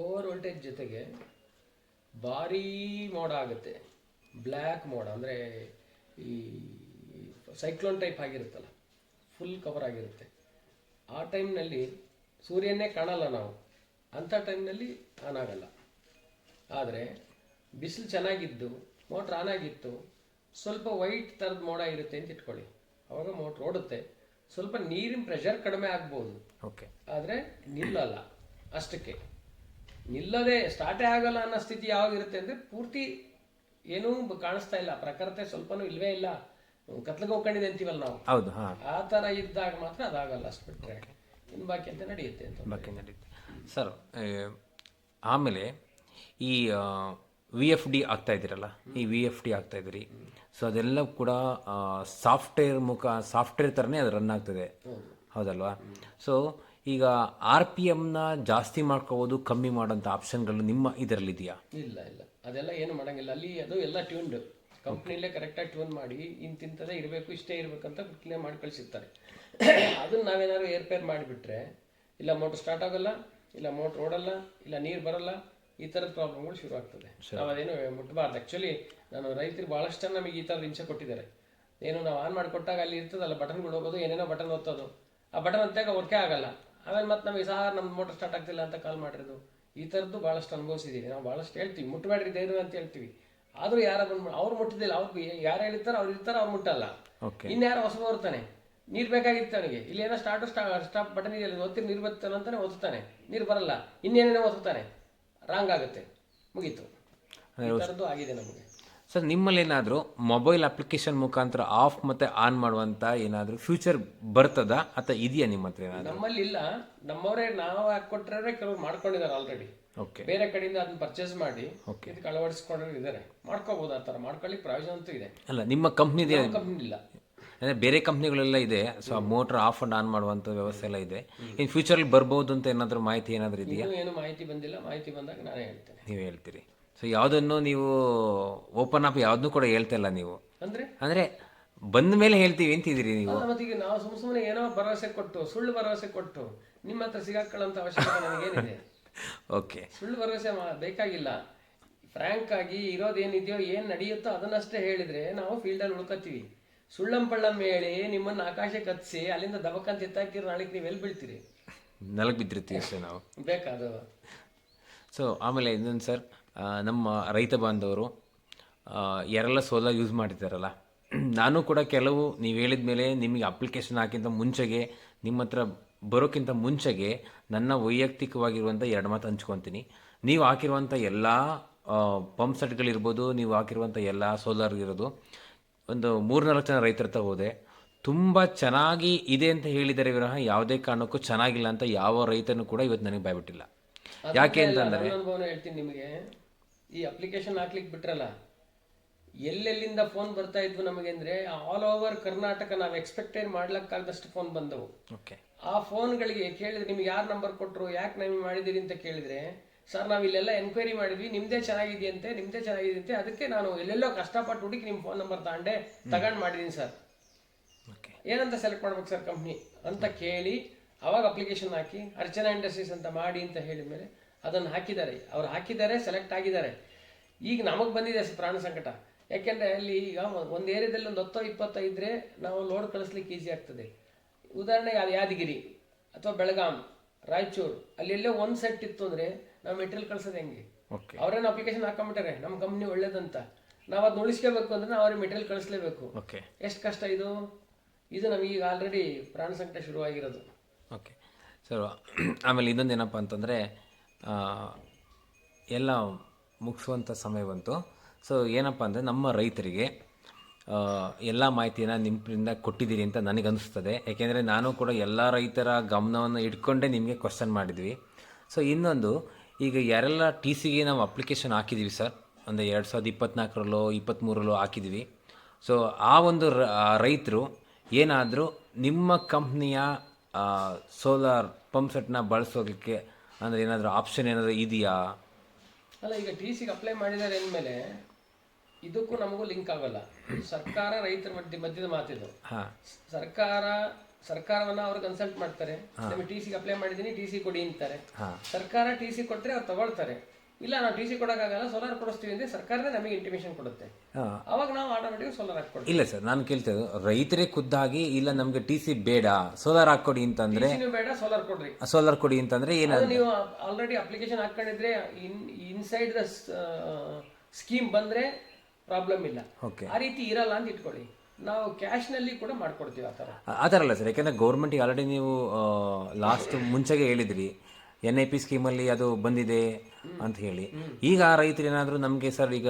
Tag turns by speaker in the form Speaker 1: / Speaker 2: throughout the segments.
Speaker 1: Over voltage ಜೊತೆಗೆ ಭಾರೀ ಮೋಡ ಆಗುತ್ತೆ. ಬ್ಲ್ಯಾಕ್ ಮೋಡ ಅಂದರೆ ಈ ಸೈಕ್ಲೋನ್ ಟೈಪ್ ಆಗಿರುತ್ತಲ್ಲ, ಫುಲ್ ಕವರ್ ಆಗಿರುತ್ತೆ. ಆ ಟೈಮ್ನಲ್ಲಿ ಸೂರ್ಯನೇ ಕಾಣಲ್ಲ ನಾವು, ಅಂಥ ಟೈಮ್ನಲ್ಲಿ ಆನ್ ಆಗಲ್ಲ. ಆದರೆ ಬಿಸಿಲು ಚೆನ್ನಾಗಿದ್ದು ಮೋಟ್ರ್ ಆನ್ ಆಗಿತ್ತು, ಸ್ವಲ್ಪ ವೈಟ್ ಥರದ ಮೋಡ ಇರುತ್ತೆ ಅಂತ ಇಟ್ಕೊಳ್ಳಿ, ಅವಾಗ ಮೋಟ್ರ್ ಓಡುತ್ತೆ. ಸ್ವಲ್ಪ ನೀರಿನ ಪ್ರೆಷರ್ ಕಡಿಮೆ ಆಗ್ಬೋದು,
Speaker 2: ಓಕೆ,
Speaker 1: ಆದರೆ ನಿಲ್ಲಲ್ಲ. ಅಷ್ಟಕ್ಕೆ ನಿಲ್ಲದೆ ಸ್ಟಾರ್ಟೇ ಆಗಲ್ಲ ಅನ್ನೋ ಸ್ಥಿತಿ ಯಾವಾಗಿರುತ್ತೆ ಅಂದರೆ ಪೂರ್ತಿ ಏನೂ ಕಾಣಿಸ್ತಾ ಇಲ್ಲ, ಪ್ರಖರತೆ ಸ್ವಲ್ಪನೂ ಇಲ್ವೇ ಇಲ್ಲ, ಕತ್ಲಿಗೆ ಹೋಗ್ಕೊಂಡಿದೆ ಅಂತೀವಲ್ಲ ನಾವು,
Speaker 2: ಹೌದು,
Speaker 1: ಆ ಥರ ಇದ್ದಾಗ ಮಾತ್ರ ಅದಾಗಲ್ಲ. ಅಷ್ಟು ಬಿಟ್ಟರೆ ಇನ್ನು ಬಾಕಿ ಅಂತ ನಡೆಯುತ್ತೆ ಅಂತ.
Speaker 2: ಬಾಕಿ ನಡೆಯುತ್ತೆ ಸರ್. ಆಮೇಲೆ ಈ VFD ಆಗ್ತಾ ಇದ್ದೀರಲ್ಲ, ಈ VFD ಆಗ್ತಾ ಇದ್ದೀರಿ, ಸೊ ಅದೆಲ್ಲ ಕೂಡ ಸಾಫ್ಟ್ವೇರ್ ಥರನೇ ಅದು ರನ್ ಆಗ್ತದೆ, ಹೌದಲ್ವಾ? ಸೊ ಈಗ RPMನ ಜಾಸ್ತಿ ಮಾಡ್ಕೋಬೋದು, ಕಮ್ಮಿ ಮಾಡೋಂಥ ಆಪ್ಷನ್ಗಳು ನಿಮ್ಮ ಇದರಲ್ಲಿದೆಯಾ?
Speaker 1: ಇಲ್ಲ, ಅದೆಲ್ಲ ಏನು ಮಾಡೋಂಗಿಲ್ಲ. ಅಲ್ಲಿ ಅದು ಎಲ್ಲ ಟ್ಯೂನ್ಡ್, ಕಂಪ್ನಿಲೇ ಕರೆಕ್ಟಾಗಿ ಟ್ಯೂನ್ ಮಾಡಿ ಇಂತಿಂಥದೇ ಇರಬೇಕು, ಇಷ್ಟೇ ಇರಬೇಕಂತ ಕ್ಲಿಯರ್ ಮಾಡಿ ಕಳಿಸಿರ್ತಾರೆ. ಅದನ್ನು ನಾವೇನಾದ್ರು ಏರ್ಪೇರ್ ಮಾಡಿಬಿಟ್ರೆ ಇಲ್ಲ ಮೋಟ್ರ್ ಸ್ಟಾರ್ಟ್ ಆಗೋಲ್ಲ, ಇಲ್ಲ ಮೋಟ್ರ್ ಓಡಲ್ಲ, ಇಲ್ಲ ನೀರು ಬರಲ್ಲ, ಈ ಥರದ ಪ್ರಾಬ್ಲಮ್ಗಳು ಶುರು ಆಗ್ತದೆ. ನಾವು ಅದೇನು ಮುಟ್ಟಬಾರ್ದು. ಆ್ಯಕ್ಚುಲಿ ನಾನು ರೈತರು ಭಾಳಷ್ಟು ಜನ ನಮಗೆ ಈ ಥರದ ಹಿಂಸೆ ಕೊಟ್ಟಿದ್ದಾರೆ. ಏನು ನಾವು ಆನ್ ಮಾಡಿಕೊಟ್ಟಾಗ ಅಲ್ಲಿ ಇರ್ತದಲ್ಲ ಬಟನ್ಗಳು ಹೋಗೋದು, ಏನೇನೋ ಬಟನ್ ಒತ್ತೋದು, ಆ ಬಟನ್ ಒತ್ತಾಗ ವರ್ಕೇ ಆಗಲ್ಲ. ಆಮೇಲೆ ಮತ್ತೆ ನಮಗೆ ನಮ್ಮ ಮೋಟರ್ ಸ್ಟಾರ್ಟ್ ಆಗ್ತಿಲ್ಲ ಅಂತ ಕಾಲ್ ಮಾಡಿರೋದು, ಈ ಥರದ್ದು ಭಾಳಷ್ಟು ಅನುಭವಿಸಿದ್ದೀವಿ. ನಾವು ಭಾಳಷ್ಟು ಹೇಳ್ತೀವಿ, ಮುಟ್ಟಬೇಡ್ರಿ ಧೈರ್ಯ ಅಂತ ಹೇಳ್ತೀವಿ. ಆದರೂ ಯಾರ ಬಂದು ಅವ್ರು ಮುಟ್ಟಿದ್ದಿಲ್ಲ, ಅವ್ರಿಗೆ ಯಾರು ಹೇಳಿರ್ತಾರೆ ಅವ್ರು ಇರ್ತಾರೆ, ಅವ್ರು ಮುಟ್ಟಲ್ಲ. ಇನ್ಯಾರೋ ಹೊಸಬ ತಾನೆ, ನೀರು ಬೇಕಾಗಿತ್ತು ಅವನಿಗೆ, ಇಲ್ಲಿ ಏನೋ ಸ್ಟಾಪ್ ಬಟನ್ ಇದೆಯಲ್ಲ, ಒತ್ತಿರಿ ನೀರು ಬರ್ತಾನೆ ಅಂತಾನೆ ಒತ್ತುತ್ತಾನೆ, ನೀರು ಬರಲ್ಲ, ಇನ್ನೇನೇನೋ ಒತ್ತುತ್ತಾನೆ, ರಾಂಗ್ ಆಗುತ್ತೆ, ಮುಗೀತು. ಈ ಥರದ್ದು ಆಗಿದೆ ನಮಗೆ.
Speaker 2: ಸರ್, ನಿಮ್ಮಲ್ಲಿ ಏನಾದರೂ ಮೊಬೈಲ್ ಅಪ್ಲಿಕೇಶನ್ ಮುಖಾಂತರ ಆಫ್ ಮತ್ತು ಆನ್ ಮಾಡುವಂಥ ಏನಾದರೂ ಫ್ಯೂಚರ್ ಬರ್ತದಾ ಅಥವಾ ಇದೆಯಾ ನಿಮ್ಮ ಹತ್ರ ಏನಾದರೂ?
Speaker 1: ನಮ್ಮಲ್ಲಿ ಇಲ್ಲ, ನಮ್ಮವರೇ ನಾವು ಹಾಕೊಟ್ರೆ ಕೆಲವರು ಮಾಡ್ಕೊಂಡಿದ್ದಾರೆ ಆಲ್ರೆಡಿ.
Speaker 2: ಓಕೆ,
Speaker 1: ಬೇರೆ ಕಡೆಯಿಂದ ಅದನ್ನ ಪರ್ಚೇಸ್ ಮಾಡಿ ಇದಕ್ಕೆ ಅಳವಡಿಸ್ಕೊಂಡ್ರೆ ಇದ್ದಾರೆ, ಮಾಡ್ಕೋಬಹುದು. ಆ ಥರ ಮಾಡ್ಕೊಳ್ಳಿ ಪ್ರಯೋಜನ ಅಂತೂ ಇದೆ.
Speaker 2: ಅಲ್ಲ, ನಿಮ್ಮ ಕಂಪ್ನಿ
Speaker 1: ಕಂಪ್ನಿ ಇಲ್ಲ,
Speaker 2: ಅಂದರೆ ಬೇರೆ ಕಂಪ್ನಿಗಳೆಲ್ಲ ಇದೆ. ಸೊ ಆ ಮೋಟ್ರ್ ಆಫ್ ಅಂಡ್ ಆನ್ ಮಾಡುವಂಥ ವ್ಯವಸ್ಥೆ ಎಲ್ಲ ಇದೆ. ಇನ್ನು ಫ್ಯೂಚರಲ್ಲಿ ಬರ್ಬೋದು ಅಂತ ಏನಾದರೂ ಮಾಹಿತಿ ಏನಾದರೂ ಇದೆಯಾ?
Speaker 1: ಏನು ಮಾಹಿತಿ ಬಂದಿಲ್ಲ, ಮಾಹಿತಿ ಬಂದಾಗ ನಾನೇ ಹೇಳ್ತೇನೆ.
Speaker 2: ನೀವು ಹೇಳ್ತೀರಿ. ಸೊ ಯಾವುದನ್ನು ನೀವು ಓಪನ್ ಅಪ್ ಯಾವುದನ್ನು ಕೂಡ ಹೇಳ್ತಾ ಇಲ್ಲ ನೀವು, ಅಂದರೆ ಬಂದ ಮೇಲೆ ಹೇಳ್ತೀವಿ ಅಂತಿದ್ದೀರಿ ನೀವು.
Speaker 1: ಮತ್ತೀಗ ನಾವು ಸುಮ್ಮನೆ ಏನೋ ಭರವಸೆ ಕೊಟ್ಟು, ಸುಳ್ಳು ಭರವಸೆ ಕೊಟ್ಟು ನಿಮ್ಮ ಹತ್ರ ಸಿಗಾಕೊಳ್ಳೋಂಥ ಅವಶ್ಯಕತೆ ನನಗೇನಿದೆ?
Speaker 2: ಓಕೆ,
Speaker 1: ಸುಳ್ಳು ಭರವಸೆ ಬೇಕಾಗಿಲ್ಲ. ಫ್ರ್ಯಾಂಕ್ ಆಗಿ ಇರೋದೇನಿದೆಯೋ, ಏನು ನಡೆಯುತ್ತೋ ಅದನ್ನಷ್ಟೇ ಹೇಳಿದ್ರೆ ನಾವು ಫೀಲ್ಡಲ್ಲಿ ಉಳ್ಕೋತೀವಿ. ಸುಳ್ಳಂಪಳ್ಳಂ ಹೇಳಿ ನಿಮ್ಮನ್ನು ಆಕಾಶಕ್ಕೆ ಹತ್ತಿಸಿ ಅಲ್ಲಿಂದ ದಬಕ್ಕಂತ ಎತ್ತಾಕಿರೋ ನಾಳೆಗೆ ನೀವು ಎಲ್ಲಿ ಬೀಳ್ತೀರಿ?
Speaker 2: ನೆಲಕ್ಕೆ ಬಿದ್ದಿರ್ತೀವಿ ಅಷ್ಟೇ ನಾವು,
Speaker 1: ಬೇಕಾದ.
Speaker 2: ಸೊ ಆಮೇಲೆ ಇನ್ನೊಂದು ಸರ್, ನಮ್ಮ ರೈತ ಬಾಂಧವರು ಯಾರೆಲ್ಲ ಸೋಲಾರ್ ಯೂಸ್ ಮಾಡ್ತಿದ್ದಾರಲ್ಲ, ನಾನು ಕೂಡ ಕೆಲವು ನೀವು ಹೇಳಿದ ಮೇಲೆ ನಿಮಗೆ ಅಪ್ಲಿಕೇಶನ್ ಹಾಕಿಂತ ಮುಂಚೆಗೆ, ನಿಮ್ಮ ಹತ್ರ ಬರೋಕ್ಕಿಂತ ಮುಂಚೆಗೆ ನನ್ನ ವೈಯಕ್ತಿಕವಾಗಿರುವಂಥ 2 ಮಾತು ಹಂಚ್ಕೊತೀನಿ. ನೀವು ಹಾಕಿರುವಂಥ ಎಲ್ಲ ಪಂಪ್ ಸೆಟ್ಗಳಿರ್ಬೋದು, ನೀವು ಹಾಕಿರುವಂಥ ಎಲ್ಲ ಸೋಲಾರ್ ಇರೋದು ಒಂದು 3-4 ಜನ ರೈತರ ಹತ್ರ ಹೋದೆ, ತುಂಬ ಚೆನ್ನಾಗಿ ಇದೆ ಅಂತ ಹೇಳಿದರೆ ವಿನಃ ಯಾವುದೇ ಕಾರಣಕ್ಕೂ ಚೆನ್ನಾಗಿಲ್ಲ ಅಂತ ಯಾವ ರೈತನೂ ಕೂಡ ಇವತ್ತು ನನಗೆ ಬಾಯ್ಬಿಟ್ಟಿಲ್ಲ. ಯಾಕೆ ಅಂತಂದರೆ,
Speaker 1: ಹೇಳ್ತೀನಿ ನಿಮಗೆ, ಈ ಅಪ್ಲಿಕೇಶನ್ ಹಾಕ್ಲಿಕ್ಕೆ ಬಿಟ್ರಲ್ಲ, ಎಲ್ಲೆಲ್ಲಿಂದ ಫೋನ್ ಬರ್ತಾ ಇದ್ವು ನಮಗೆ ಅಂದರೆ ಆಲ್ ಓವರ್ ಕರ್ನಾಟಕ ನಾವು ಎಕ್ಸ್ಪೆಕ್ಟೇಡ್ ಮಾಡ್ಲಿಕ್ಕಾಗದಷ್ಟು ಫೋನ್ ಬಂದವು.
Speaker 2: ಓಕೆ,
Speaker 1: ಆ ಫೋನ್ಗಳಿಗೆ ಕೇಳಿದ್ರೆ ನಿಮ್ಗೆ ಯಾರು ನಂಬರ್ ಕೊಟ್ಟರು, ಯಾಕೆ ನಮಗೆ ಮಾಡಿದಿರಿ ಅಂತ ಕೇಳಿದ್ರೆ, ಸರ್ ನಾವು ಇಲ್ಲೆಲ್ಲ ಎನ್ಕ್ವೈರಿ ಮಾಡಿದ್ವಿ, ನಿಮ್ಮದೇ ಚೆನ್ನಾಗಿದೆಯಂತೆ, ಅದಕ್ಕೆ ನಾನು ಎಲ್ಲೆಲ್ಲೋ ಕಷ್ಟಪಟ್ಟು ಹುಡುಕಿ ನಿಮ್ಮ ಫೋನ್ ನಂಬರ್ ತಗೊಂಡು ಮಾಡಿದ್ದೀನಿ ಸರ್.
Speaker 2: ಓಕೆ,
Speaker 1: ಏನಂತ ಸೆಲೆಕ್ಟ್ ಮಾಡ್ಬೇಕು ಸರ್ ಕಂಪ್ನಿ ಅಂತ ಕೇಳಿ ಅವಾಗ ಅಪ್ಲಿಕೇಶನ್ ಹಾಕಿ ಅರ್ಚನಾ ಇಂಡಸ್ಟ್ರೀಸ್ ಅಂತ ಮಾಡಿ ಅಂತ ಹೇಳಿದ ಮೇಲೆ ಅದನ್ನು ಹಾಕಿದ್ದಾರೆ, ಸೆಲೆಕ್ಟ್ ಆಗಿದ್ದಾರೆ. ಈಗ ನಮಗೆ ಬಂದಿದೆ ಪ್ರಾಣ ಸಂಕಟ. ಯಾಕೆಂದರೆ ಅಲ್ಲಿ ಈಗ ಒಂದು ಏರಿಯಾದಲ್ಲಿ ಒಂದು 10-20 ಇದ್ದರೆ ನಾವು ಲೋಡ್ ಕಳಿಸ್ಲಿಕ್ಕೆ ಈಸಿ ಆಗ್ತದೆ. ಉದಾಹರಣೆಗೆ ಅದು ಯಾದಗಿರಿ ಅಥವಾ ಬೆಳಗಾಂ, ರಾಯಚೂರು, ಅಲ್ಲಿ ಎಲ್ಲೋ ಒಂದು ಸೆಟ್ ಇತ್ತು ಅಂದರೆ ನಾವು ಮೆಟೀರಿಯಲ್ ಕಳ್ಸೋದು ಹೆಂಗೆ? ಅವ್ರೇನು ಅಪ್ಲಿಕೇಶನ್ ಹಾಕೊಂಬಿಟ್ಟಾರೆ ನಮ್ಮ ಕಂಪ್ನಿ ಒಳ್ಳೇದಂತ, ನಾವು ಅದನ್ನ ಉಳಿಸ್ಕೋಬೇಕು ಅಂದರೆ ನಾವು ಅವ್ರಿಗೆ ಮೆಟೀರಿಯಲ್ ಕಳಿಸ್ಲೇಬೇಕು. ಎಷ್ಟು ಕಷ್ಟ ಇದು ನಮಗೀಗ ಆಲ್ರೆಡಿ ಪ್ರಾಣ ಸಂಕಟ ಶುರುವಾಗಿರೋದು.
Speaker 2: ಓಕೆ ಸರ್, ಆಮೇಲೆ ಇನ್ನೊಂದು ಏನಪ್ಪ ಅಂತಂದರೆ, ಎಲ್ಲ ಮುಗಿಸುವಂಥ ಸಮಯ ಬಂತು. ಸೊ ಏನಪ್ಪ ಅಂದರೆ, ನಮ್ಮ ರೈತರಿಗೆ ಎಲ್ಲ ಮಾಹಿತಿಯನ್ನು ನಿಮ್ಮಿಂದ ಕೊಟ್ಟಿದ್ದೀರಿ ಅಂತ ನನಗೆ ಅನಿಸ್ತದೆ. ಯಾಕೆಂದರೆ ನಾನು ಕೂಡ ಎಲ್ಲ ರೈತರ ಗಮನವನ್ನು ಇಟ್ಕೊಂಡೇ ನಿಮಗೆ ಕ್ವಶನ್ ಮಾಡಿದ್ವಿ. ಸೊ ಇನ್ನೊಂದು, ಈಗ ಯಾರೆಲ್ಲ TCಗೆ ನಾವು ಅಪ್ಲಿಕೇಶನ್ ಹಾಕಿದ್ದೀವಿ ಸರ್, ಒಂದು 2024ರಲ್ಲೋ 23ರಲ್ಲೋ ಹಾಕಿದ್ದೀವಿ. ಸೊ ಆ ಒಂದು ರೈತರು ಏನಾದರೂ ನಿಮ್ಮ ಕಂಪ್ನಿಯ ಸೋಲಾರ್ ಪಂಪ್ ಸೆಟ್ನ ಬಳಸೋದಕ್ಕೆ ಅಂದರೆ ಏನಾದರೂ ಆಪ್ಷನ್ ಏನಾದರೂ ಇದೆಯಾ?
Speaker 1: ಅಲ್ಲ, ಈಗ TCಗೆ ಅಪ್ಲೈ ಮಾಡಿದ್ದಾರೆ ಅಂದಮೇಲೆ ಇದಕ್ಕೂ ನಮಗೂ ಲಿಂಕ್ ಆಗೋಲ್ಲ. ಸರ್ಕಾರ ರೈತರ ಮಧ್ಯದ ಮಾತಿದು. ಸರ್ಕಾರ ಸರ್ಕಾರವನ್ನ ಅವ್ರು ಕನ್ಸಲ್ಟ್ ಮಾಡ್ತಾರೆ, ನಮಗೆ ಟಿ ಸಿ ಅಪ್ಲೈ ಮಾಡಿದೀನಿ, ಟಿ ಸಿ ಕೊಡಿ ಅಂತಾರೆ. ಸರ್ಕಾರ ಟಿ ಸಿ ಕೊಟ್ಟರೆ ಅವ್ರು ತಗೊಳ್ತಾರೆ. ಇಲ್ಲ ನಾವು ಟಿ ಸಿ ಕೊಡೋಕ್ಕಾಗಲ್ಲ, ಸೋಲಾರ್ ಕೊಡಿಸ್ತೀವಿ ಅಂದ್ರೆ ಸರ್ಕಾರನೇ ನಮಗೆ ಇಂಟಿಮೇಷನ್ ಕೊಡುತ್ತೆ. ಅವಾಗ ನಾವು ಆಟೋಮೆಟಿಕ್ ಸೋಲಾರ್ ಹಾಕ್ಕೊಡ್ತೀವಿ.
Speaker 2: ಇಲ್ಲ ಸರ್, ನಾನು ಕೇಳ್ತೇವೆ ರೈತರೇ ಖುದ್ದಾಗಿ ಇಲ್ಲ ನಮ್ಗೆ ಟಿ ಸಿ ಬೇಡ ಸೋಲಾರ್ ಹಾಕೊಡಿ ಅಂತಂದ್ರೆ,
Speaker 1: ಟಿಸಿನೂ ಬೇಡ ಸೋಲಾರ್ ಕೊಡ್ರಿ,
Speaker 2: ಸೋಲಾರ್ ಕೊಡಿ ಅಂತಂದ್ರೆ
Speaker 1: ಅದು
Speaker 2: ಏನಾದ್ರು
Speaker 1: ನೀವು ಆಲ್ರೆಡಿ ಅಪ್ಲಿಕೇಶನ್ ಹಾಕೊಂಡಿದ್ರೆ ಇನ್ಸೈಡ್ ದ ಸ್ಕೀಮ್ ಬಂದ್ರೆ ಪ್ರಾಬ್ಲಮ್ ಇಲ್ಲ.
Speaker 2: ಓಕೆ,
Speaker 1: ಆ ರೀತಿ ಇರಲ್ಲ ಅಂತ ಇಟ್ಕೊಳ್ಳಿ. ನಾವು ಕ್ಯಾಶ್ ನಲ್ಲಿ ಕೂಡ ಮಾಡ್ಕೊಡ್ತೀವಿ ಆ ಥರ.
Speaker 2: ಆ ಥರ ಅಲ್ಲ ಸರ್, ಯಾಕಂದ್ರೆ ಗೌರ್ಮೆಂಟಿಗೆ ಆಲ್ರೆಡಿ ನೀವು ಲಾಸ್ಟ್ ಮುಂಚೆಗೆ ಹೇಳಿದ್ರಿ NIP ಸ್ಕೀಮಲ್ಲಿ ಅದು ಬಂದಿದೆ ಅಂತ ಹೇಳಿ. ಈಗ ಆ ರೈತರು ಏನಾದರೂ ನಮಗೆ ಸರ್ ಈಗ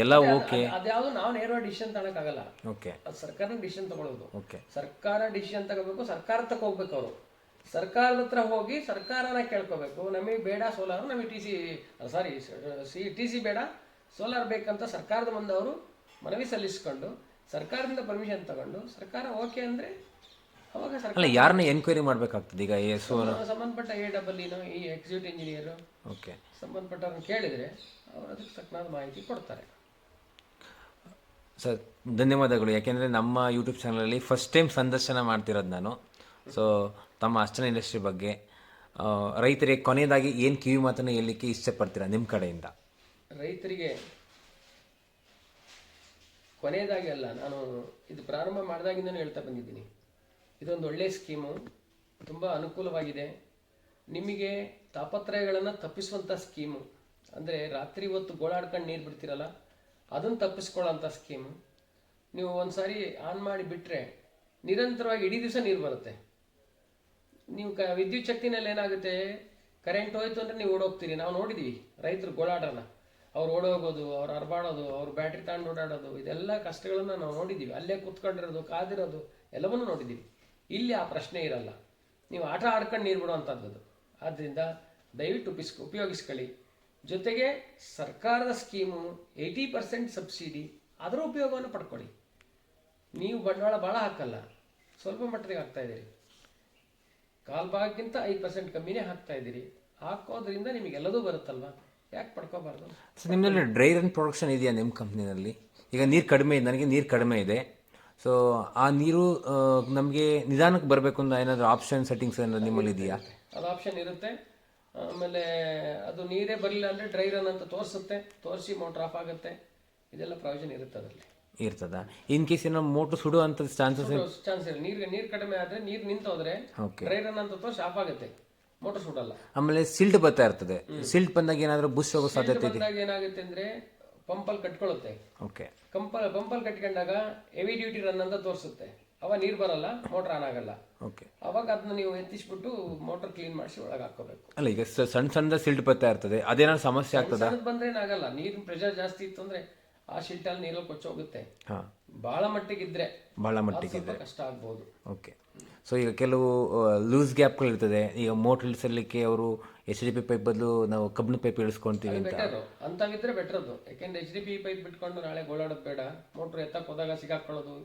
Speaker 2: ಎಲ್ಲ ಓಕೆ,
Speaker 1: ಅದ್ಯಾವುದು ನಾವು ನೇರವಾಗಿ ಡಿಸಿಷನ್ ತಗೊಳಕ್ಕಾಗಲ್ಲ.
Speaker 2: ಓಕೆ,
Speaker 1: ಅದು ಸರ್ಕಾರ ಡಿಸಿಷನ್ ತಗೊಳ್ಳೋದು.
Speaker 2: ಓಕೆ,
Speaker 1: ಸರ್ಕಾರ ಡಿಸಿಷನ್ ತಗೋಬೇಕು, ಸರ್ಕಾರ ತಕ್ಕ ಹೋಗ್ಬೇಕು. ಅವರು ಸರ್ಕಾರದ ಹತ್ರ ಹೋಗಿ ಸರ್ಕಾರನ ಕೇಳ್ಕೋಬೇಕು, ನಮಗೆ ಬೇಡ ಸೋಲಾರ್, ನಮಗೆ ಟಿ ಸಿ ಬೇಡ ಸೋಲಾರ್ ಬೇಕಂತ ಸರ್ಕಾರದ ಮುಂದೆ ಅವರು ಮನವಿ ಸಲ್ಲಿಸ್ಕೊಂಡು ಸರ್ಕಾರದಿಂದ ಪರ್ಮಿಷನ್ ತಗೊಂಡು ಸರ್ಕಾರ ಓಕೆ ಅಂದ್ರೆ ಅವಾಗ ಸರ್ಕಾರ
Speaker 2: ಅಲ್ಲ ಯಾರನ್ನ ಎನ್ಕ್ವೈರಿ ಮಾಡಬೇಕಾಗ್ತದೆ ಈಗ
Speaker 1: ಸಂಬಂಧಪಟ್ಟ ಈ ಎಕ್ಸಿಕ್ಯೂಟಿವ್ ಇಂಜಿನಿಯರ್
Speaker 2: ಓಕೆ
Speaker 1: ಸಂಬಂಧಪಟ್ಟವ್ರನ್ನ ಕೇಳಿದ್ರೆ ಅವರು ಅದಕ್ಕೆ ತಕ್ಕನಾದ ಮಾಹಿತಿ ಕೊಡ್ತಾರೆ.
Speaker 2: ಸರ್ ಧನ್ಯವಾದಗಳು. ಯಾಕೆಂದರೆ ನಮ್ಮ ಯೂಟ್ಯೂಬ್ ಚಾನಲಲ್ಲಿ ಫಸ್ಟ್ ಟೈಮ್ ಸಂದರ್ಶನ ಮಾಡ್ತಿರೋದು ನಾನು. ಸೊ ತಮ್ಮ ಅರ್ಚನಾ ಇಂಡಸ್ಟ್ರಿ ಬಗ್ಗೆ ರೈತರಿಗೆ ಕೊನೆಯದಾಗಿ ಏನು ಕಿವಿ ಮಾತನ್ನು ಹೇಳಲಿಕ್ಕೆ ಇಷ್ಟಪಡ್ತೀರಾ ನಿಮ್ಮ ಕಡೆಯಿಂದ?
Speaker 1: ರೈತರಿಗೆ ಕೊನೆಯದಾಗಿ ಅಲ್ಲ, ನಾನು ಇದು ಪ್ರಾರಂಭ ಮಾಡಿದಾಗಿಂದನೂ ಹೇಳ್ತಾ ಬಂದಿದ್ದೀನಿ, ಇದೊಂದು ಒಳ್ಳೆಯ ಸ್ಕೀಮು, ತುಂಬ ಅನುಕೂಲವಾಗಿದೆ. ನಿಮಗೆ ತಾಪತ್ರಯಗಳನ್ನು ತಪ್ಪಿಸುವಂಥ ಸ್ಕೀಮು, ಅಂದರೆ ರಾತ್ರಿ ಹೊತ್ತು ಗೋಳಾಡ್ಕೊಂಡು ನೀರು ಬಿಡ್ತೀರಲ್ಲ ಅದನ್ನು ತಪ್ಪಿಸ್ಕೊಳ್ಳೋಂಥ ಸ್ಕೀಮು. ನೀವು ಒಂದು ಸಾರಿ ಆನ್ ಮಾಡಿ ಬಿಟ್ಟರೆ ನಿರಂತರವಾಗಿ ಇಡೀ ದಿವಸ ನೀರು ಬರುತ್ತೆ. ನೀವು ವಿದ್ಯುತ್ ಶಕ್ತಿನಲ್ಲಿ ಏನಾಗುತ್ತೆ, ಕರೆಂಟ್ ಹೋಯ್ತು ಅಂದರೆ ನೀವು ಓಡೋಗ್ತೀರಿ. ನಾವು ನೋಡಿದ್ದೀವಿ ರೈತರು ಗೋಳಾಟನ, ಅವ್ರು ಓಡೋಗೋದು, ಅವ್ರು ಅರ್ಬಾಡೋದು, ಅವ್ರು ಬ್ಯಾಟ್ರಿ ತಗೊಂಡು ಓಡಾಡೋದು, ಇದೆಲ್ಲ ಕಷ್ಟಗಳನ್ನು ನಾವು ನೋಡಿದ್ದೀವಿ. ಅಲ್ಲೇ ಕೂತ್ಕೊಂಡಿರೋದು, ಕಾದಿರೋದು ಎಲ್ಲವನ್ನೂ ನೋಡಿದ್ದೀವಿ. ಇಲ್ಲಿ ಆ ಪ್ರಶ್ನೆ ಇರಲ್ಲ, ನೀವು ಆಟ ಆಡ್ಕೊಂಡು ನೀರು ಬಿಡುವಂಥದ್ದು. ಆದ್ದರಿಂದ ದಯವಿಟ್ಟು ಉಪಯೋಗಿಸ್ಕೊಳ್ಳಿ. ಜೊತೆಗೆ ಸರ್ಕಾರದ ಸ್ಕೀಮು 80% ಸಬ್ಸಿಡಿ, ಅದರ ಉಪಯೋಗವನ್ನು ಪಡ್ಕೊಳ್ಳಿ. ನೀವು ಬಂಡವಾಳ ಭಾಳ ಹಾಕಲ್ಲ, ಸ್ವಲ್ಪ ಮಟ್ಟಕ್ಕೆ ಹಾಕ್ತಾ ಇದ್ದೀರಿ, ಕಾಲು ಭಾಗಕ್ಕಿಂತ 5% ಕಮ್ಮಿನೇ ಹಾಕ್ತಾ ಇದ್ದೀರಿ. ಹಾಕೋದ್ರಿಂದ ನಿಮಗೆಲ್ಲದೂ ಬರುತ್ತಲ್ವ, ಯಾಕೆ ಪಡ್ಕೋಬಾರ್ದು?
Speaker 2: ಸೊ ನಿಮ್ಮಲ್ಲಿ ಡ್ರೈ ರನ್ ಪ್ರೊಡಕ್ಷನ್ ಇದೆಯಾ ನಿಮ್ಮ ಕಂಪ್ನಿನಲ್ಲಿ? ಈಗ ನೀರು ಕಡಿಮೆ ಇದೆ, ನನಗೆ ನೀರು ಕಡಿಮೆ ಇದೆ. ಸೊ ಆ ನೀರು ನಮಗೆ ನಿಧಾನಕ್ಕೆ ಬರಬೇಕು ಅಂತ ಏನಾದರೂ ಆಪ್ಷನ್ ಸೆಟ್ಟಿಂಗ್ಸ್ ಏನಾದ್ರು ನಿಮ್ಮಲ್ಲಿ ಇದೆಯಾ?
Speaker 1: ಅದು ಆಪ್ಷನ್ ಇರುತ್ತೆ. ಆಮೇಲೆ ಅದು ನೀರೇ ಬರಲಿಲ್ಲ ಅಂದರೆ ಡ್ರೈ ರನ್ ಅಂತ ತೋರಿಸಿ ಮೋಟ್ರ್ ಆಫ್ ಆಗುತ್ತೆ. ಇದೆಲ್ಲ ಪ್ರಾವಿಷನ್ ಇರುತ್ತೆ ಅದರಲ್ಲಿ.
Speaker 2: ಇರ್ತದ? ಇನ್ ಕೇಸ್ ಏನೋ ಮೋಟ್ರ್ ಸುಡುವಂಥ ಚಾನ್ಸ್
Speaker 1: ಇಲ್ಲ. ನೀರು ಕಡಿಮೆ ಆದರೆ, ನೀರು ನಿಂತೋದ್ರೆ ಡ್ರೈ ರನ್ ಅಂತ ತೋರಿಸಿ ಆಫ್ ಆಗುತ್ತೆ, ಮೋಟರ್ ಸುಡಲ್ಲ.
Speaker 2: ಆಮೇಲೆ ಸಿಲ್ಟ್ ಬರ್ತಾ ಇರ್ತದೆ, ಸಿಲ್ಟ್ ಬಂದಾಗ ಏನಾದರೂ ಬುಷ್ ಹೋಗೋ ಸಾಧ್ಯತೆ ಇದೆ?
Speaker 1: ಏನಾಗುತ್ತೆ ಅಂದ್ರೆ ಪಂಪಲ್ಲಿ ಕಟ್ಕೊಳ್ಳುತ್ತೆ.
Speaker 2: ಓಕೆ,
Speaker 1: ಪಂಪಲ್ಲಿ ಕಟ್ಕೊಂಡಾಗ ಹೆವಿ ಡ್ಯೂಟಿ ರನ್ ಅಂತ ತೋರಿಸುತ್ತೆ, ಅವಾಗ ನೀರು ಬರಲ್ಲ, ಮೋಟರ್ ಆನ್ ಆಗಲ್ಲ.
Speaker 2: ಓಕೆ,
Speaker 1: ಅವಾಗ ಅದನ್ನ ನೀವು ಎತ್ತಿಸ್ಬಿಟ್ಟು ಮೋಟರ್ ಕ್ಲೀನ್ ಮಾಡಿಸಿ ಒಳಗೆ ಹಾಕೋಬೇಕು.
Speaker 2: ಅಲ್ಲ ಈಗ ಸಣ್ಣ ಸಿಲ್ಟ್ ಬರ್ತಾ ಇರ್ತದೆ, ಅದೇನಾದ್ರು ಸಮಸ್ಯೆ ಆಗ್ತದ?
Speaker 1: ಬಂದ್ರೆ ಏನಾಗಲ್ಲ, ನೀರಿನ ಪ್ರೆಷರ್ ಜಾಸ್ತಿ ಇತ್ತು ಅಂದ್ರೆ ಆ ಶಿಲ್ಟಲ್ಲಿ ನೀರಲ್ಲಿ ಕೊಚ್ಚೋಗುತ್ತೆ. ಬಹಳ ಮಟ್ಟಿಗಿದ್ರೆ ಕಷ್ಟ ಆಗ್ಬೋದು.
Speaker 2: ಓಕೆ, ಸೊ ಈಗ ಕೆಲವು ಲೂಸ್ ಗ್ಯಾಪ್ಗಳು ಇರ್ತದೆ. ಈಗ ಮೋಟರ್ ಇಳಿಸಲಿಕ್ಕೆ ಅವರು HDP ಪೈಪ್ ಬದಲು ನಾವು ಕಬ್ಬಿಣ ಪೈಪ್ ಇಳಿಸ್ಕೊಂತೀವಿ ಅಂತ.
Speaker 1: ಅಂತಾಗಿದ್ರೆ ಬೆಟರ್ ಅದು. ಯಾಕೆಂದ್ರೆ HDP ಪೈಪ್ ಬಿಟ್ಕೊಂಡು ನಾಳೆ ಗೋಳಾಡೋದು ಬೇಡ. ಮೋಟ್ರ್ ಎತ್ತಕ್ಕೆ ಹೋದಾಗ ಸಿಗಾಕೊಂಡು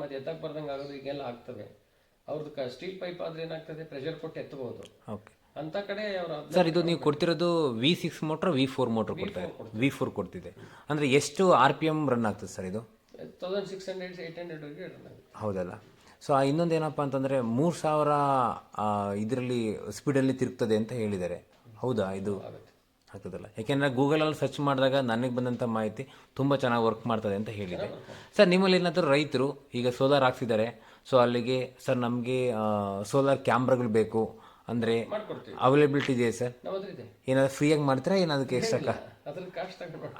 Speaker 1: ಮತ್ತೆ ಎತ್ತಕ್ಕೆ ಬರ್ದಂಗೆ ಆಗೋದು, ಈಗೆಲ್ಲ ಆಗ್ತವೆ. ಅವ್ರದ್ದು ಸ್ಟೀಲ್ ಪೈಪ್ ಆದ್ರೆ ಏನಾಗ್ತದೆ, ಪ್ರೆಷರ್ ಕೊಟ್ಟು ಎತ್ತಬಹುದು.
Speaker 2: ಓಕೆ,
Speaker 1: ಅಂತ ಕಡೆ ಅವರು.
Speaker 2: ಸರ್ ಇದು ನೀವು ಕೊಡ್ತಿರೋದು V6 ಮೋಟ್ರ್ V4 ಮೋಟ್ರ್ ಕೊಡ್ತಾರೆ? V4 ಕೊಡ್ತಿದೆ ಅಂದರೆ ಎಷ್ಟು RPM ರನ್ ಆಗ್ತದೆ ಸರ್ ಇದು?
Speaker 1: 1600-800 ರನ್ ಆಗುತ್ತೆ.
Speaker 2: ಹೌದಲ್ಲ. ಸೊ ಇನ್ನೊಂದು ಏನಪ್ಪ ಅಂತಂದರೆ 3000 ಇದರಲ್ಲಿ ಸ್ಪೀಡಲ್ಲಿ ತಿರುಗ್ತದೆ ಅಂತ ಹೇಳಿದ್ದಾರೆ. ಹೌದಾ? ಇದು ಆಗ್ತದಲ್ಲ? ಯಾಕೆಂದರೆ ಗೂಗಲಲ್ಲಿ ಸರ್ಚ್ ಮಾಡಿದಾಗ ನನಗೆ ಬಂದಂಥ ಮಾಹಿತಿ ತುಂಬ ಚೆನ್ನಾಗಿ ವರ್ಕ್ ಮಾಡ್ತದೆ ಅಂತ ಹೇಳಿದೆ. ಸರ್ ನಿಮ್ಮಲ್ಲಿ ಏನಾದರೂ ರೈತರು ಈಗ ಸೋಲಾರ್ ಹಾಕ್ಸಿದ್ದಾರೆ, ಸೊ ಅಲ್ಲಿಗೆ ಸರ್ ನಮಗೆ ಸೋಲಾರ್ ಕ್ಯಾಮ್ರಾಗಳು ಬೇಕು ಅಂದರೆ ಅವೈಲೇಬಿಲಿಟಿ ಇದೆಯಾ ಸರ್? ಏನಾದ್ರು ಫ್ರೀಯಾಗಿ ಮಾಡ್ತೀರಾ, ಏನಾದಕ್ಕೆ ಎಕ್ಸ್ಟ್ರಾ?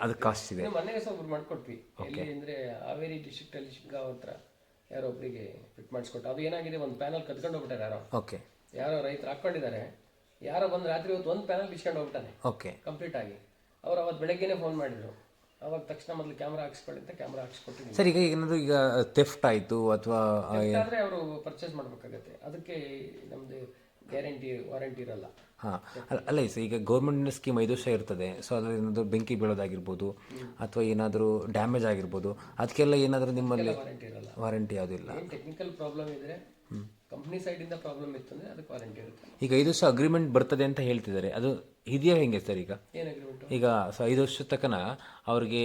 Speaker 2: ಅದು ಕಾಸ್ಟ್ ಇದೆ.
Speaker 1: ಮನೆಗೆ ಒಬ್ರು ಮಾಡ್ಕೊಟ್ವಿ. ಎಲ್ಲಿ ಅಂದರೆ ಹಾವೇರಿ ಡಿಸ್ಟ್ರಿಕ್ಟ್ ಅಲ್ಲಿ ಶಿಗ್ಗಾಂವ್ ಹತ್ರ ಯಾರೋ ಒಬ್ಬರಿಗೆ ಫಿಟ್ ಮಾಡಿಸ್ಕೊಟ್ಟು. ಅದು ಏನಾಗಿದೆ, ಒಂದು ಪ್ಯಾನಲ್ ಕದ್ಕೊಂಡು ಹೋಗ್ಬಿಟ್ಟಾರೆ ಯಾರೋ.
Speaker 2: ಓಕೆ,
Speaker 1: ಯಾರೋ ರೈತರು ಹಾಕೊಂಡಿದ್ದಾರೆ, ಯಾರೋ ಬಂದು ರಾತ್ರಿ ಹೊತ್ತು ಒಂದು ಪ್ಯಾನಲ್ ಬಿಚ್ಕೊಂಡು ಹೋಗ್ಬಿಟ್ಟಾನೆ.
Speaker 2: ಓಕೆ,
Speaker 1: ಕಂಪ್ಲೀಟ್ ಆಗಿ. ಅವ್ರು ಅವತ್ತು ಬೆಳಗ್ಗೆನೇ ಫೋನ್ ಮಾಡಿದ್ರು, ಅವಾಗ ತಕ್ಷಣ ಮೊದಲು ಕ್ಯಾಮ್ರಾ ಹಾಕ್ಸ್ಕೊಳ್ಳಿ ಅಂತ ಕ್ಯಾಮ್ರಾ ಹಾಕ್ಸ್ಕೊಟ್ಟಿದ್ದೀನಿ.
Speaker 2: ಸರ್ ಈಗ ಏನಾದರೂ ಈಗ ಥೆಫ್ಟ್ ಆಯಿತು ಅಥವಾ
Speaker 1: ಆದರೆ ಅವರು ಪರ್ಚೇಸ್ ಮಾಡಬೇಕಾಗತ್ತೆ, ಅದಕ್ಕೆ ನಮ್ಮದು ಗ್ಯಾರಂಟಿ ವಾರಂಟಿ ಇರಲ್ಲ.
Speaker 2: ಹಾಂ, ಅಲ್ಲ ಸರ್ ಈಗ ಗೌರ್ಮೆಂಟ್ ಸ್ಕೀಮ್ 5 ವರ್ಷ ಇರ್ತದೆ. ಸೊ ಅದ್ರಲ್ಲಿ ಏನಾದರೂ ಬೆಂಕಿ ಬೀಳೋದಾಗಿರ್ಬೋದು ಅಥವಾ ಏನಾದರೂ ಡ್ಯಾಮೇಜ್ ಆಗಿರ್ಬೋದು, ಅದಕ್ಕೆಲ್ಲ ಏನಾದರೂ ನಿಮ್ಮಲ್ಲಿ
Speaker 1: ವಾರಂಟಿ ಇರಲ್ಲ.
Speaker 2: ವಾರಂಟಿ ಯಾವುದೂ ಇಲ್ಲ.
Speaker 1: ಟೆಕ್ನಿಕಲ್ ಪ್ರಾಬ್ಲಮ್ ಇದ್ರೆ, ಕಂಪ್ನಿ ಸೈಡಿಂದ ಪ್ರಾಬ್ಲಮ್ ಇತ್ತು ಅಂದರೆ ಅದಕ್ಕೆ ವಾರಂಟಿ ಇರುತ್ತೆ.
Speaker 2: ಈಗ 5 ವರ್ಷ ಅಗ್ರಿಮೆಂಟ್ ಬರ್ತದೆ ಅಂತ ಹೇಳ್ತಿದ್ದಾರೆ, ಅದು ಇದೆಯಾ ಹೆಂಗೆ ಸರ್? ಈಗ
Speaker 1: ಏನು ಅಗ್ರಿಮೆಂಟ್?
Speaker 2: ಈಗ 5 ವರ್ಷದ ತನಕ ಅವ್ರಿಗೆ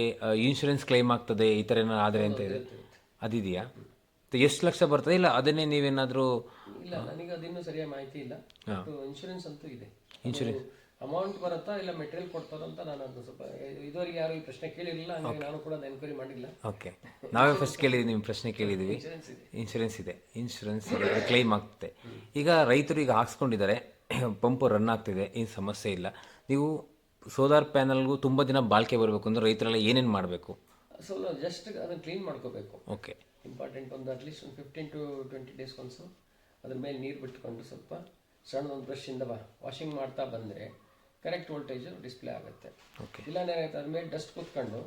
Speaker 2: ಇನ್ಶೂರೆನ್ಸ್ ಕ್ಲೈಮ್ ಆಗ್ತದೆ ಈ ಥರ ಏನಾದ್ರು ಆದರೆ ಅಂತ ಇದೆ, ಅದಿದೆಯಾ? ಎಷ್ಟು ಲಕ್ಷ ಬರ್ತದೆ, ಇಲ್ಲ ಅದನ್ನೇ ನೀವೇನಾದರೂ
Speaker 1: ಇಲ್ಲ, ನನಗೆ ಅದಿನ್ನೂ ಸರಿಯಾಗಿ ಮಾಹಿತಿ ಇಲ್ಲ. ಇನ್ಶೂರೆನ್ಸ್ ಅಂತೂ ಇದೆ.
Speaker 2: ಇನ್ಶೂರೆನ್ಸ್
Speaker 1: ಅಮೌಂಟ್ ಬರುತ್ತಾ ಇಲ್ಲ ಮೆಟೀರಿಯಲ್ ಕೊಡ್ತಾರಂತ ನಾನು ಅದು ಸ್ವಲ್ಪ ಇದುವರೆಗೆ ಯಾರು ಈ ಪ್ರಶ್ನೆ ಕೇಳಿರಲಿಲ್ಲ, ಹಾಗಾಗಿ ನಾನು ಕೂಡ ಎನ್ಕ್ವೈರಿ ಮಾಡಿಲ್ಲ.
Speaker 2: ಓಕೆ, ನಾವೇ ಫಸ್ಟ್ ಕೇಳಿದ್ವಿ, ನಿಮ್ಮ ಪ್ರಶ್ನೆ ಕೇಳಿದ್ದೀವಿ.
Speaker 1: ಇನ್ಶೂರೆನ್ಸ್ ಇದೆ.
Speaker 2: ಇನ್ಶೂರೆನ್ಸ್ ಕ್ಲೈಮ್ ಆಗ್ತದೆ. ಈಗ ರೈತರು ಈಗ ಹಾಕ್ಸ್ಕೊಂಡಿದ್ದಾರೆ, ಪಂಪು ರನ್ ಆಗ್ತಿದೆ, ಏನು ಸಮಸ್ಯೆ ಇಲ್ಲ. ನೀವು ಸೋಲಾರ್ ಪ್ಯಾನಲ್ಗೂ ತುಂಬ ದಿನ ಬಾಳಿಕೆ ಬರಬೇಕು ಅಂದರೆ ರೈತರೆಲ್ಲ ಏನೇನು ಮಾಡಬೇಕು?
Speaker 1: ಸ್ವಲ್ಪ ಜಸ್ಟ್ ಅದನ್ನು ಕ್ಲೀನ್ ಮಾಡ್ಕೋಬೇಕು.
Speaker 2: Okay,
Speaker 1: important. ಒಂದು ಅಟ್ಲೀಸ್ಟ್ ಒಂದು 15 to 20 days ಒಂದ್ಸು ಅದ್ರ ಮೇಲೆ ನೀರು ಬಿಟ್ಕೊಂಡು ಸ್ವಲ್ಪ ಸಣ್ಣದೊಂದು ಬ್ರಷಿಂದ ವಾಷಿಂಗ್ ಮಾಡ್ತಾ ಬಂದರೆ ಕರೆಕ್ಟ್ ವೋಲ್ಟೇಜು ಡಿಸ್ಪ್ಲೇ ಆಗುತ್ತೆ.
Speaker 2: ಓಕೆ,
Speaker 1: ಇಲ್ಲಾಂದ್ರೆ ಏನಾಗುತ್ತೆ, ಅದ್ರ ಮೇಲೆ ಡಸ್ಟ್ ಕೂತ್ಕೊಂಡು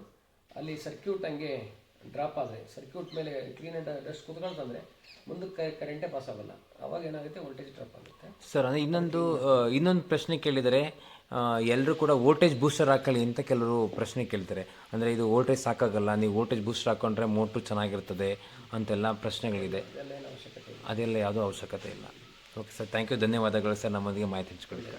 Speaker 1: ಅಲ್ಲಿ ಸರ್ಕ್ಯೂಟ್ ಹಂಗೆ ಡ್ರಾಪ್ ಆದರೆ, ಸರ್ಕ್ಯೂಟ್ ಮೇಲೆ ಕ್ಲೀನ್ ಡಸ್ಟ್ ಕೂತ್ಕೊಳ್ತಂದರೆ ಮುಂದಕ್ಕೆ ಕರೆಂಟೇ ಪಾಸ್ ಆಗೋಲ್ಲ. ಅವಾಗ ಏನಾಗುತ್ತೆ, ವೋಲ್ಟೇಜ್ ಡ್ರಾಪ್ ಆಗುತ್ತೆ.
Speaker 2: ಸರ್ ಅಂದರೆ ಇನ್ನೊಂದು ಪ್ರಶ್ನೆ ಕೇಳಿದರೆ, ಎಲ್ಲರೂ ಕೂಡ ವೋಲ್ಟೇಜ್ ಬೂಸ್ಟರ್ ಹಾಕೊಳ್ಳಿ ಅಂತ ಕೆಲವರು ಪ್ರಶ್ನೆ ಕೇಳ್ತಾರೆ. ಅಂದರೆ ಇದು ವೋಲ್ಟೇಜ್ ಸಾಕಾಗಲ್ಲ, ನೀವು ವೋಲ್ಟೇಜ್ ಬೂಸ್ಟರ್ ಹಾಕ್ಕೊಂಡ್ರೆ ಮೋಟ್ರು ಚೆನ್ನಾಗಿರ್ತದೆ ಅಂತೆಲ್ಲ ಪ್ರಶ್ನೆಗಳಿದೆ.
Speaker 1: ಅದೆಲ್ಲ ಏನು ಅವಶ್ಯಕತೆ ಇಲ್ಲ.
Speaker 2: ಅದೆಲ್ಲ ಯಾವುದೂ ಅವಶ್ಯಕತೆ ಇಲ್ಲ. ಓಕೆ ಸರ್, ಥ್ಯಾಂಕ್ ಯು, ಧನ್ಯವಾದಗಳು ಸರ್ ನಮ್ಮೊಂದಿಗೆ ಮಾಹಿತಿ ಹಂಚ್ಕೊಳ್ಳಿ.